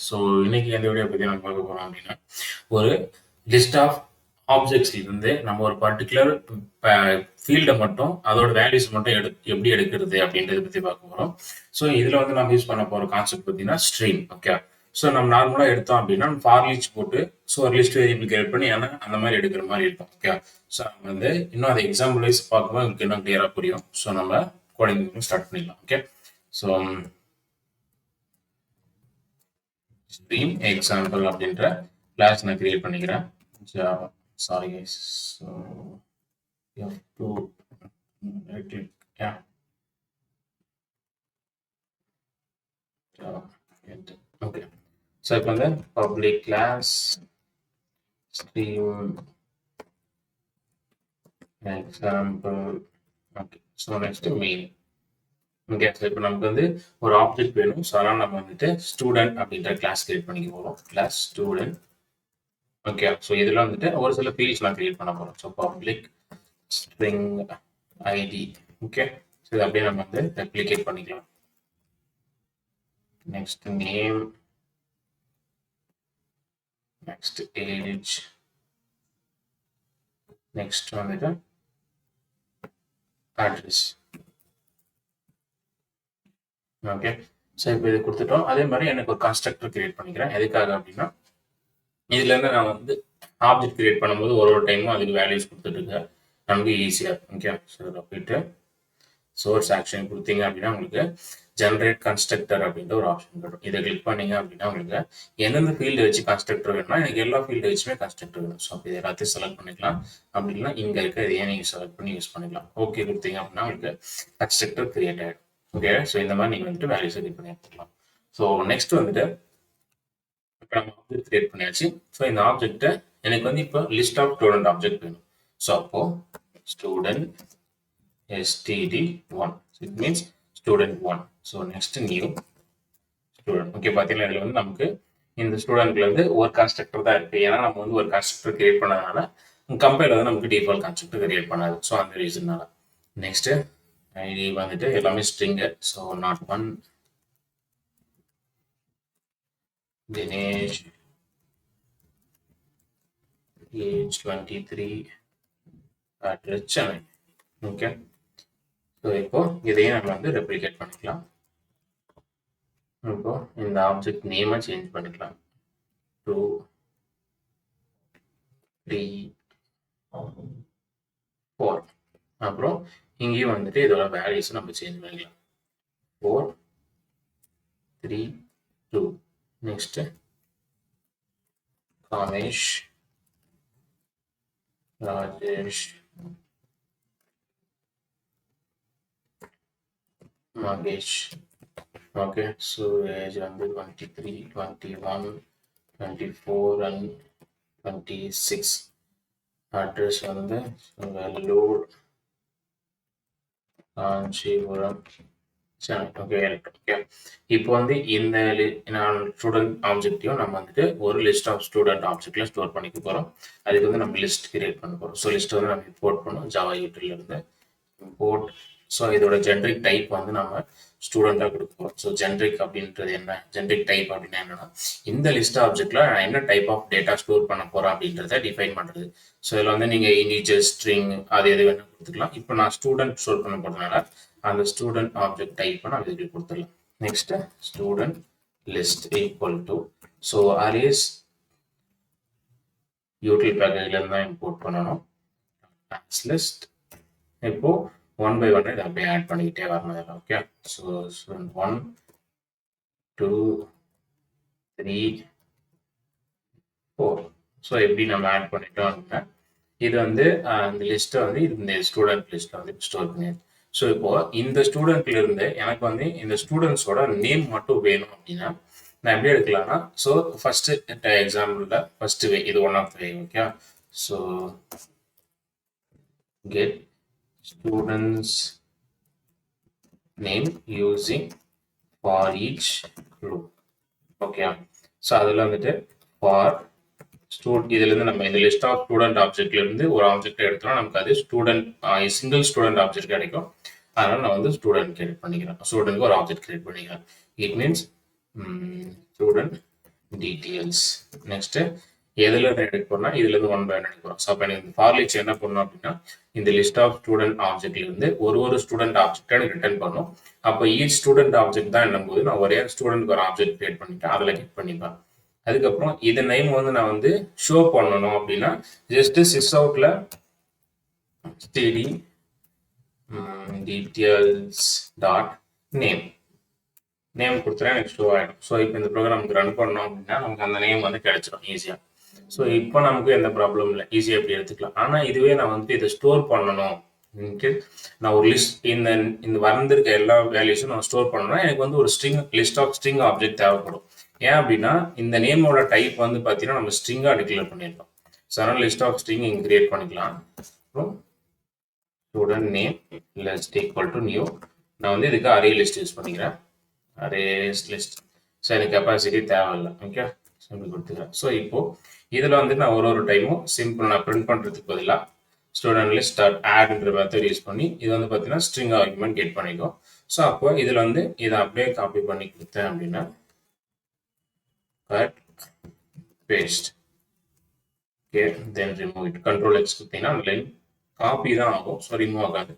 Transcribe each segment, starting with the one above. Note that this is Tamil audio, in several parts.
ஸோ இன்னைக்கு எந்த வீடியோ பற்றி நம்ம பார்க்க போகிறோம் அப்படின்னா ஒரு லிஸ்ட் ஆஃப் ஆப்ஜெக்ட்ஸ் இருந்து நம்ம ஒரு பர்டிகுலர் ஃபீல்டை மட்டும் அதோட வேல்யூஸ் மட்டும் எப்படி எடுக்கிறது அப்படின்றத பற்றி பார்க்க போகிறோம். ஸோ இதில் வந்து நம்ம யூஸ் பண்ண போகிற கான்செப்ட் பார்த்தீங்கன்னா ஸ்ட்ரீம். ஓகே, ஸோ நம்ம நார்மலாக எடுத்தோம் அப்படின்னா ஃபார் லிஸ்ட் போட்டு ஸோ ஒரு லிஸ்ட் வேரியபிள் கிரியேட் பண்ணி ஏன்னா அந்த மாதிரி எடுக்கிற மாதிரி இருக்கும். ஓகே, ஸோ நம்ம வந்து இன்னும் அதை எக்ஸாம்பிள் வைஸ் பார்க்கும்போது உங்களுக்கு இன்னும் கிளியராக புரியும். ஸோ நம்ம கோடிங் ஸ்டார்ட் பண்ணிடலாம். ஓகே, ஸோ ஸ்ட்ரீம் எக்ஸாம்பிள் அப்படின்ற கிளாஸ் நான் கிரியேட் பண்ணிக்கிறேன். Sorry guys, so F2 right click, yeah, okay. So இப்போ வந்து public class stream example. Okay, so next main. Okay, so இப்போ நமக்கு வந்து ஒரு ஆப்ஜெக்ட் வேணும். ஸோ அதனால் நம்ம வந்துட்டு ஸ்டூடெண்ட் அப்படின்ற கிளாஸ் கிரியேட் பண்ணிக்க போகிறோம். Class student. ஓகே, ஸோ இதில் வந்துட்டு ஒரு சில ஃபீல்ட்ஸ் நான் கிரியேட் பண்ண போகிறோம். So public string ID. Okay, so இது அப்படியே நம்ம வந்து ரெப்ளிகேட் பண்ணிக்கலாம். Next name, next age, next வந்துட்டு அட்ரஸ். ஓகே, ஸோ இப்போ இது கொடுத்துட்டோம். அதே மாதிரி எனக்கு ஒரு கன்ஸ்ட்ரக்டர் கிரியேட் பண்ணிக்கிறேன். எதுக்காக அப்படின்னா இதுலேருந்து நான் வந்து ஆப்ஜெக்ட் கிரியேட் பண்ணும்போது ஒரு டைமும் அதுக்கு வேல்யூஸ் கொடுத்துட்டு நமக்கு ஈஸியாக. ஓகே, ஸோ இதில் போயிட்டு சோர்ஸ் ஆக்ஷன் கொடுத்தீங்க அப்படின்னா உங்களுக்கு ஜென்ரேட் கன்ஸ்ட்ரக்டர் அப்படின்ற ஒரு ஆப்ஷன் வரும். இதை கிளிக் பண்ணீங்க அப்படின்னா உங்களுக்கு எந்தெந்த ஃபீல்டு வச்சு கன்ஸ்ட்ரக்டர் வேணும்னா எனக்கு எல்லா ஃபீல்டு வச்சுமே கன்ஸ்ட்ரக்டர் வேணும். ஸோ அப்போ இது எல்லாத்தையும் செலக்ட் பண்ணிக்கலாம். அப்படின்னா இங்கே இருக்க இதையே நீங்கள் செலக்ட் பண்ணி யூஸ் பண்ணிக்கலாம். ஓகே கொடுத்தீங்க அப்படின்னா உங்களுக்கு கன்ஸ்ட்ரக்டர் கிரியேட் ஆகிடும். ஓகே, ஸோ இந்த மாதிரி நீங்கள் வந்துட்டு வேல்யூஸை கிரியேட் பண்ணி எடுத்துக்கலாம். ஸோ நெக்ஸ்ட் வந்துட்டு இப்போ நம்ம ஆப்ஜெக்ட் கிரியேட் பண்ணியாச்சு. ஸோ இந்த ஆப்ஜெக்ட்டை எனக்கு வந்து இப்போ லிஸ்ட் ஆஃப் ஸ்டூடெண்ட் ஆப்ஜெக்ட் வேணும். ஸோ அப்போ student std1, it means student1. so next new student. Okay, பார்த்தீங்கன்னா இதில் வந்து நமக்கு இந்த ஸ்டூடெண்ட்ல இருந்து ஒரு கன்ஸ்ட்ரக்டர் தான் இருக்கு. ஏன்னா நம்ம வந்து ஒரு கன்ஸ்ட்ரக்டர் கிரியேட் பண்ணதுனால கம்பைலர் வந்து நமக்கு டிஃபால்ட் கன்ஸ்ட்ரக்டர் கிரியேட் பண்ணாது. ஸோ அந்த ரீசன்னால நெக்ஸ்ட் ஐடி வந்துட்டு எல்லாமே string. So not one Dinesh age 23 address Chennai. Okay, so இப்போ இதையும் நம்ம வந்து ரெப்ளிகேட் பண்ணிக்கலாம். இப்போ இந்த ஆப்ஜெக்ட் நேமை சேஞ்ச் பண்ணிக்கலாம். 2 3 4. அப்புறம் இங்கேயும் வந்துட்டு இதோட வேல்யூஸ் நம்ம சேஞ்ச் பண்ணிக்கலாம். 4 3 2. Next Kamesh Rajesh Mahesh. Okay, so age வந்து 23 21 24 and 26. அட்ரஸ் வந்து வெள்ளூர் காஞ்சிபுரம் சென்னை. Okay, okay. இப்போ வந்து இந்த ஸ்டூடெண்ட் ஆப்ஜெக்டையும் நம்ம வந்துட்டு ஒரு லிஸ்ட் ஆஃப் ஸ்டூடெண்ட் ஆப்ஜெக்ட்ல ஸ்டோர் பண்ணிக்க போகிறோம். அதுக்கு வந்து நம்ம லிஸ்ட் கிரியேட் பண்ண போகிறோம். ஸோ லிஸ்ட் வந்து நம்ம இம்போர்ட் பண்ணோம் ஜாவா யூட்டிலிருந்து இம்போர்ட். ஸோ இதோட ஜென்ரிக் டைப் வந்து நம்ம ஸ்டூடெண்டாக கொடுப்போம். ஸோ ஜென்ரிக் அப்படின்றது என்ன, ஜென்ரிக் டைப் அப்படின்னா என்னன்னா இந்த லிஸ்ட் ஆப்ஜெக்ட்ல நான் என்ன டைப் ஆஃப் டேட்டா ஸ்டோர் பண்ண போறேன் அப்படின்றத டிஃபைன் பண்றது. ஸோ இதில் வந்து நீங்க இன்டிஜர், ஸ்ட்ரிங் அது எது வேணும் கொடுத்துக்கலாம். இப்போ நான் ஸ்டூடெண்ட் ஸ்டோர் பண்ண போறதுனால அந்த ஸ்டூடெண்ட் ஆப்ஜெக்ட் டைப் நான் இதுக்கு கொடுத்துடலாம். Next student list equal to so arrays util பேக்கேஜ்ல இருந்து தான் இம்போர்ட் பண்ணணும். லிஸ்ட் இப்போ 1 by 1 இதை அப்படியே ஆட் பண்ணிக்கிட்டே வரணும். Okay, so 1 2 3 4. ஸோ எப்படி நம்ம ஆட் பண்ணிட்டோம் அப்படின்னா இது வந்து இந்த லிஸ்ட்டை வந்து இந்த ஸ்டூடெண்ட் லிஸ்ட்டில் வந்து ஸ்டோர் பண்ணிடுது. ஸோ இப்போ இந்த ஸ்டூடெண்ட்ல இருந்து எனக்கு வந்து இந்த ஸ்டூடெண்ட்ஸோட நேம் மட்டும் வேணும் அப்படின்னா நான் எப்படி எடுக்கலாம்னா ஸோ ஃபர்ஸ்ட் எக்ஸாம்பிளில் ஃபர்ஸ்ட் வே இது one of way. Okay, so get students name using for each loop. Okay, so அதில் வந்துட்டு ஃபார் இதுல இருந்து நம்ம இந்த லிஸ்ட் ஆஃப் ஸ்டூடெண்ட் ஆப்ஜெக்ட்ல இருந்து ஒரு ஆப்ஜெக்ட் எடுத்தோம்னா நமக்கு அது ஸ்டூடெண்ட் சிங்கிள் ஸ்டூடெண்ட் ஆப்ஜெக்ட் கிடைக்கும். அதனால நான் வந்து ஸ்டூடெண்ட் கிரியேட் பண்ணிக்கிறேன். ஸ்டூடெண்ட்க்கு ஒரு ஆப்ஜெக்ட் கிரியேட் பண்ணிக்கிறேன். It means student details. Next எதுல இருந்து எடுக்க போறோம்னா இதுல இருந்து ஒன் பை ஒன் எடுக்க போறோம். ஸோ அப்போ எனக்கு ஃபார் ஈச் என்ன பண்ணணும் அப்படின்னா இந்த லிஸ்ட் ஆஃப் ஸ்டூடெண்ட் ஆப்ஜெக்ட்ல இருந்து ஒரு ஸ்டூடெண்ட் ஆப்ஜெக்ட் எனக்கு ரிட்டர்ன் பண்ணும். அப்போ ஈச் ஸ்டூடெண்ட் ஆப்ஜெக்ட் தான் என்னும்போது நான் ஒரே ஸ்டூடெண்ட்க்கு ஒரு ஆப்ஜெக்ட் கிரியேட் பண்ணிட்டு அதில் கிளிக் பண்ணிப்பேன். அதுக்கப்புறம் இது நேம் வந்து நான் வந்து ஷோ பண்ணணும் அப்படின்னா ஜஸ்ட் சிஸ் அவுட்ல std details dot name name கொடுத்துட்டா எனக்கு ஷோ ஆகிடும். ஸோ இப்போ இந்த ப்ரோக்ராம் நமக்கு ரன் பண்ணோம் அப்படின்னா நமக்கு அந்த நேம் வந்து கிடைச்சிடும் ஈஸியாக. ஸோ இப்போ நமக்கு எந்த ப்ராப்ளம் இல்லை, ஈஸியாக எப்படி எடுத்துக்கலாம். ஆனால் இதுவே நான் வந்து இதை ஸ்டோர் பண்ணணும், நான் ஒரு லிஸ்ட் இந்த இந்த வந்திருக்க எல்லா வேல்யூஸும் நான் ஸ்டோர் பண்ணணும்னா எனக்கு வந்து ஒரு string list of string object தேவைப்படும். ஏன் அப்படின்னா இந்த நேமோட டைப் வந்து பார்த்தீங்கன்னா நம்ம ஸ்ட்ரிங்காக டிக்ளேர் பண்ணியிருக்கோம். ஸோ அதனால் லிஸ்ட் ஆஃப் ஸ்ட்ரிங் இங்கே கிரியேட் பண்ணிக்கலாம். அப்புறம் student name list equal to new. நான் வந்து இதுக்கு அரே லிஸ்ட் யூஸ் பண்ணிக்கிறேன். Arrays list. ஸோ எனக்கு கெப்பாசிட்டி தேவையில்லை. ஓகே, சிம்பிள் கொடுத்துக்கிறேன். ஸோ இப்போ இதில் வந்து நான் ஒரு டைமும் சிம்பிள் நான் பிரிண்ட் பண்ணுறதுக்கு பதிலாக ஸ்டூடெண்ட் லிஸ்ட் டாட் ஆட்ன்ற மெத்தட் யூஸ் பண்ணி இது வந்து பார்த்தீங்கன்னா ஸ்ட்ரிங் ஆர்குமெண்ட் கெட் பண்ணிக்கும். ஸோ அப்போ இதில் வந்து இதை அப்படியே காப்பி பண்ணி கொடுத்தேன் அப்படின்னா cut paste. Okay, then remove it. Control X கொடுத்தீங்கன்னா அந்த லைன் காப்பி தான் ஆகும், ஸோ ரிமூவ் ஆகாது.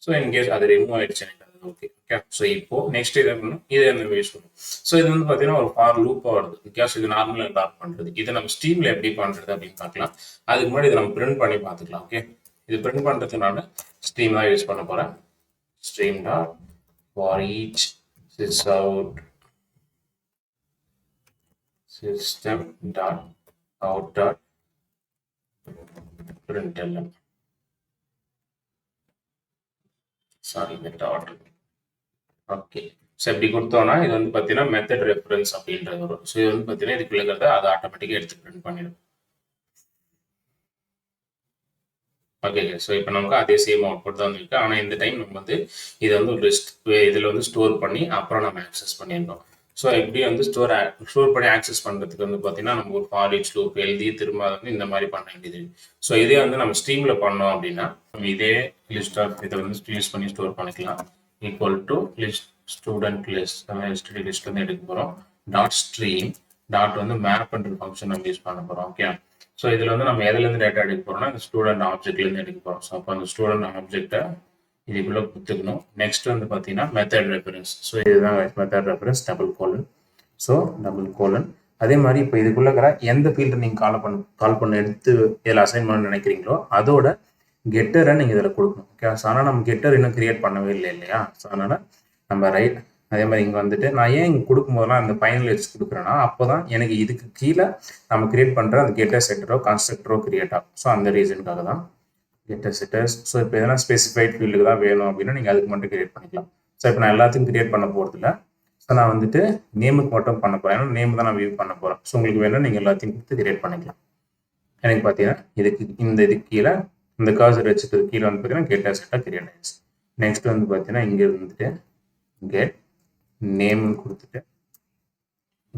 ஸோ இன்கேஸ் அது ரிமூவ் ஆயிடுச்சு எனக்கு அது ஓகே. ஓகே, ஸோ இப்போ நெக்ஸ்ட் இதை பண்ணணும், இதை நம்ம யூஸ் பண்ணும். ஸோ இது வந்து பார்த்தீங்கன்னா ஒரு ஃபார் லூப்பாக வருது. பிகாஸ் இது நார்மலாக டாட் பண்ணுறது. இதை நம்ம ஸ்ட்ரீமில் எப்படி பண்ணுறது அப்படின்னு பார்க்கலாம். அதுக்கு முன்னாடி இதை நம்ம பிரிண்ட் பண்ணி பார்த்துக்கலாம். ஓகே, இது பிரிண்ட் பண்ணுறதுனால ஸ்ட்ரீம் தான் யூஸ் பண்ண போகிறேன். Stream dot for each sis out system dot out dot println. Sorry, இந்த டாட். ஓகே, ஸோ இப்படி கொடுத்தோம்னா இது வந்து பார்த்தீங்கன்னா மெத்தட் ரெஃபரன்ஸ் அப்படின்றது வரும். ஸோ இது வந்து பார்த்தீங்கன்னா இதுக்குள்ள இருக்கிறத அதை ஆட்டோமேட்டிக்காக எடுத்து பிரிண்ட் பண்ணிடும். ஓகே, ஸோ இப்போ நமக்கு அதே சேம் அவுட்புட் தான் இருக்கு. ஆனால் இந்த டைம் நம்ம வந்து இதை வந்து ஒரு லிஸ்ட் இதில் வந்து ஸ்டோர் பண்ணி அப்புறம் நம்ம ஆக்சஸ் பண்ணியிருந்தோம். ஸோ இப்படி வந்து ஸ்டோர் பண்ணி ஆக்சஸ் பண்ணுறதுக்கு வந்து பார்த்தீங்கன்னா நம்ம ஒரு ஃபார் ஈச் லூப் எழுதி திரும்ப வந்து இந்த மாதிரி பண்ண வேண்டியது. ஸோ இதே வந்து நம்ம ஸ்ட்ரீமில் பண்ணோம் அப்படின்னா இதே லிஸ்ட் ஆஃப் இதை வந்து யூஸ் பண்ணி ஸ்டோர் பண்ணிக்கலாம். Equal to list student list நம்ம எஸ்டிடி லிஸ்ட் வந்து எடுக்க போகிறோம். டாட் ஸ்ட்ரீம் டாட் வந்து மேப் பண்ணுற ஃபங்க்ஷன் நம்ம யூஸ் பண்ண போகிறோம். ஓகே, ஸோ இதில் வந்து நம்ம எதுலேருந்து டேட்டா எடுக்க போகிறோம்னா இந்த ஸ்டூடெண்ட் ஆப்ஜெக்ட்லேருந்து எடுக்க போகிறோம். ஸோ அப்போ அந்த ஸ்டூடெண்ட் ஆப்ஜெக்டை இதுக்குள்ளே கொடுத்துக்கணும். நெக்ஸ்ட் வந்து பார்த்தீங்கன்னா மெத்தட் ரெஃபரன்ஸ். ஸோ இதுதான் method reference double colon. So double colon. அதே மாதிரி இப்போ இதுக்குள்ளே இருக்கிற எந்த ஃபீல்டை நீங்கள் கால் பண்ண எடுத்து இதில் அசைன் பண்ண நினைக்கிறீங்களோ அதோட கெட்டரை நீங்கள் இதில் கொடுக்கணும். ஓகே, ஸோ ஆனால் நம்ம கெட்டர் இன்னும் கிரியேட் பண்ணவே இல்லை இல்லையா? ஸோ அதனால் நம்ம ரைட் அதே மாதிரி இங்கே வந்துட்டு நான் ஏன் இங்கே கொடுக்கும்போதெல்லாம் அந்த ஃபைனல் எட்ஜ் கொடுக்குறேன்னா அப்போ தான் எனக்கு இதுக்கு கீழே நம்ம கிரியேட் பண்ணுற அந்த கெட்டர் செட்டரோ கன்ஸ்ட்ரக்டரோ கிரியேட் ஆகும். ஸோ அந்த ரீசனுக்காக தான் கெட்டர் செட்டர்ஸ். ஸோ இப்போ எதனா ஸ்பெசிஃபைட் ஃபீல்டுக்கு தான் வேணும் அப்படின்னா நீங்கள் அதுக்கு மட்டும் கிரியேட் பண்ணிக்கலாம். ஸோ இப்போ நான் எல்லாத்துக்கும் கிரியேட் பண்ண போகிறதில்ல. ஸோ நான் வந்துட்டு நேமுக்கு மட்டும் பண்ண போகிறேன். ஏன்னா நேம் தான் நான் வியூ பண்ண போகிறேன். ஸோ உங்களுக்கு வேணும் நீங்கள் எல்லாத்தையும் கொடுத்து கிரியேட் பண்ணிக்கலாம். எனக்கு பார்த்தீங்கன்னா இதுக்கு கீழே இந்த கர்சர் வச்சுட்டு கீழே வந்து பார்த்தீங்கன்னா கெட்டர் செட்டாக கிரியேட் ஆயிடுச்சு. நெக்ஸ்ட் வந்து பார்த்தீங்கன்னா இங்கே இருந்துட்டு கெட் நேம்னு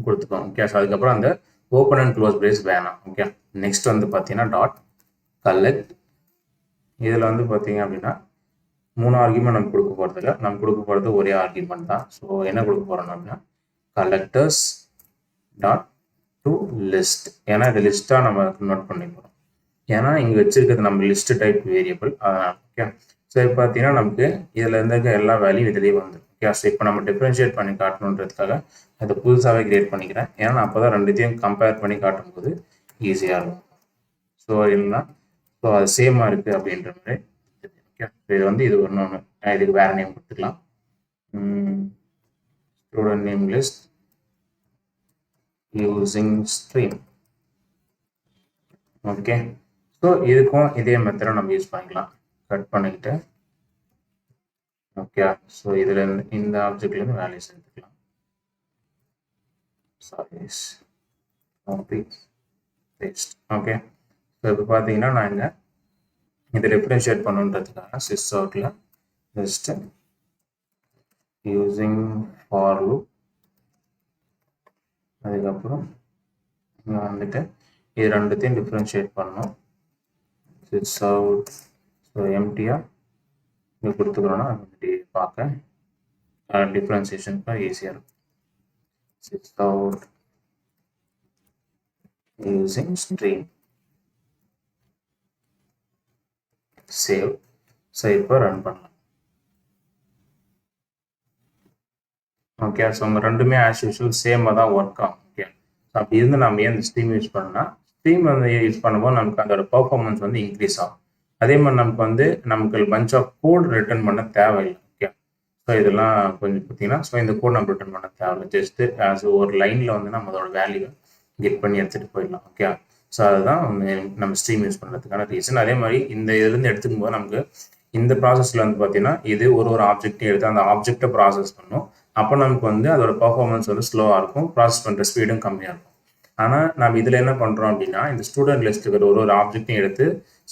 கொடுத்துக்கோம். ஓகே, ஸோ அதுக்கப்புறம் அந்த ஓப்பன் அண்ட் க்ளோஸ் பிரேஸ் வேணாம். ஓகே, நெக்ஸ்ட் வந்து பார்த்தீங்கன்னா டாட் கலெக்ட். இதில் வந்து பார்த்தீங்க அப்படின்னா 3 ஆர்குமெண்ட் நம்ம கொடுக்க போகிறதில்ல, நம்ம கொடுக்க போகிறது ஒரே ஆர்குமெண்ட் தான். ஸோ என்ன கொடுக்க போகிறோம் அப்படின்னா கலெக்டர்ஸ் டாட் டு லிஸ்ட். ஏன்னா இது லிஸ்ட்டாக நம்ம கன்வெர்ட் பண்ணி போகிறோம். ஏன்னா இங்கே வச்சிருக்கிறது நம்ம list type variable. Okay, so இப்போ பார்த்தீங்கன்னா நமக்கு இதில் இருந்த எல்லா வேல்யூ இதுலேயே வந்துடும். ஓகே, ஸோ இப்போ நம்ம டிஃப்ரென்ஷியேட் பண்ணி காட்டணுன்றதுக்காக அதை புதுசாகவே கிரியேட் பண்ணிக்கிறேன். ஏன்னா அப்போ தான் ரெண்டுத்தையும் கம்பேர் பண்ணி காட்டும்போது ஈஸியாக இருக்கும். ஸோ இல்லைன்னா ஸோ அது சேமாக இருக்குது அப்படின்ற மாதிரி. ஓகே, ஸோ இது வந்து இது ஒன்று இதுக்கு வேறு நேம் கொடுத்துக்கலாம். Student name list using stream. Okay, so இதுக்கும் இதே மெத்தடை நம்ம யூஸ் பண்ணிக்கலாம். கட் பண்ணிக்கிட்டு ஓகே, ஸோ இதில் இந்த ஆப்ஜெக்ட்லேருந்து வேல்யூஸ் எடுத்துக்கலாம். Sorry, copy paste. Okay, so இப்போ பார்த்தீங்கன்னா நான் இங்கே இதை டிஃப்ரென்ஷியேட் பண்ணுன்றதுக்காக சிஸ் அவுட்டில் ஜஸ்ட் யூசிங் ஃபார் லூப், அதுக்கப்புறம் இங்கே வந்துட்டு இது ரெண்டுத்தையும் டிஃப்ரென்ஷியேட் பண்ணணும். சிஸ் அவுட் ஸோ எம்டியாக இங்கே கொடுத்துக்கிறோன்னா வந்துட்டு பார்க்க டிஃப்ரென்சியேஷனுக்கு ஈஸியாக இருக்கும். Sis out using stream. Save. So இப்போ ரன் பண்ணலாம். ஓகே, ஸோ நம்ம ரெண்டுமே ஆஸ் யூஷுவல் சேமாக தான் ஒர்க் ஆகும். ஓகே, ஸோ அப்படி இருந்து நம்ம ஏன் இந்த ஸ்ட்ரீம் யூஸ் பண்ணால் ஸ்ட்ரீம் வந்து யூஸ் பண்ணும்போது நமக்கு அதோட பர்ஃபார்மன்ஸ் வந்து இன்க்ரீஸ் ஆகும். அதே மாதிரி நமக்கு வந்து நமக்கு பஞ்ச் ஆஃப் கோட் ரிட்டர்ன் பண்ண தேவையில்லை. ஓகே, ஸோ இதெல்லாம் கொஞ்சம் பார்த்தீங்கன்னா, ஸோ இந்த கோட் நம்ம ரிட்டர்ன் பண்ண தேவையில்லை. ஜஸ்ட் ஆஸ் ஒரு லைனில் வந்து நம்ம அதோட வேல்யூ கெட் பண்ணி எடுத்துகிட்டு போயிடலாம். ஓகே, ஸோ அதுதான் நம்ம ஸ்ட்ரீம் யூஸ் பண்ணுறதுக்கான ரீசன். அதே மாதிரி இந்த இதுலேருந்து எடுத்துக்கும் போது நமக்கு இந்த ப்ராசஸில் வந்து பார்த்தீங்கன்னா இது ஒரு ஆப்ஜெக்டையும் எடுத்து அந்த ஆப்ஜெக்டை ப்ராசஸ் பண்ணும். அப்போ நமக்கு வந்து அதோட பர்ஃபார்மன்ஸ் வந்து ஸ்லோவாக இருக்கும், ப்ராசஸ் பண்ணுற ஸ்பீடும் கம்மியாக இருக்கும். ஆனால் நம்ம இதில் என்ன பண்ணுறோம் அப்படின்னா இந்த ஸ்டூடெண்ட் லிஸ்ட் இருக்கிற ஒரு ஆப்ஜெக்டையும் எடுத்து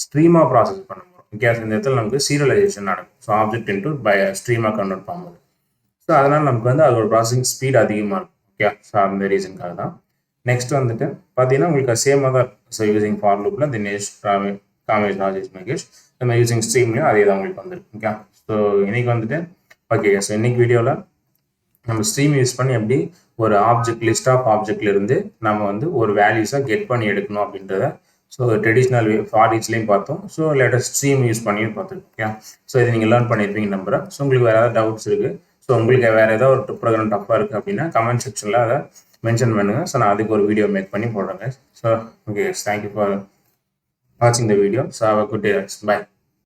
ஸ்ட்ரீமாக ப்ராசஸ் பண்ண போகிறோம். ஓகே, இந்த இடத்துல நமக்கு சீரியலைசேஷன் நடக்கும். ஸோ ஆப்ஜெக்ட் இன்ட்டு ஸ்ட்ரீமாக கன்வெர்ட் பண்ணும்போது ஸோ அதனால் நமக்கு வந்து அதோட ப்ராசஸிங் ஸ்பீட் அதிகமாக இருக்கும். ஓகே, ஸோ அந்த ரீசனுக்காக தான். நெக்ஸ்ட் வந்துட்டு பார்த்தீங்கன்னா உங்களுக்கு சேமாக தான் இருக்கும். ஸோ யூசிங் ஃபார் லூப்பில் தினேஷ் காமேஷ் ராஜேஷ் மகேஷ் நம்ம யூசிங் ஸ்ட்ரீம்லையும் அதே தான் உங்களுக்கு வந்துருக்கு. ஓகே, ஸோ இன்னைக்கு வந்துட்டு ஓகே, ஸோ இன்னைக்கு வீடியோவில் நம்ம ஸ்ட்ரீம் யூஸ் பண்ணி எப்படி ஒரு ஆப்ஜெக்ட் லிஸ்ட் ஆஃப் ஆப்ஜெக்ட்ல இருந்து நம்ம வந்து ஒரு வேல்யூஸாக கெட் பண்ணி எடுக்கணும் அப்படின்றத ஸோ ட்ரெடிஷ்னல் ஃபார் ஈச்லேயும் பார்த்தோம். ஸோ லேட்டஸ்ட் ஸ்ட்ரீம் யூஸ் பண்ணியும் பார்த்துருக்கோம். ஸோ இதை நீங்கள் லேர்ன் பண்ணியிருப்பீங்க நம்புறேன். ஸோ உங்களுக்கு வேறு ஏதாவது டவுட்ஸ் இருக்குது, ஸோ உங்களுக்கு வேறு ஏதாவது ஒரு ப்ரோக்ராம் டஃப்பாக இருக்குது அப்படின்னா கமெண்ட் செக்ஷனில் அதை மென்ஷன் பண்ணுங்கள். ஸோ நான் அதுக்கு ஒரு வீடியோ மேக் பண்ணி போடுறேங்க. ஸோ ஓகே, தேங்க்யூ ஃபார் வாட்சிங் the video. So have a good day. By.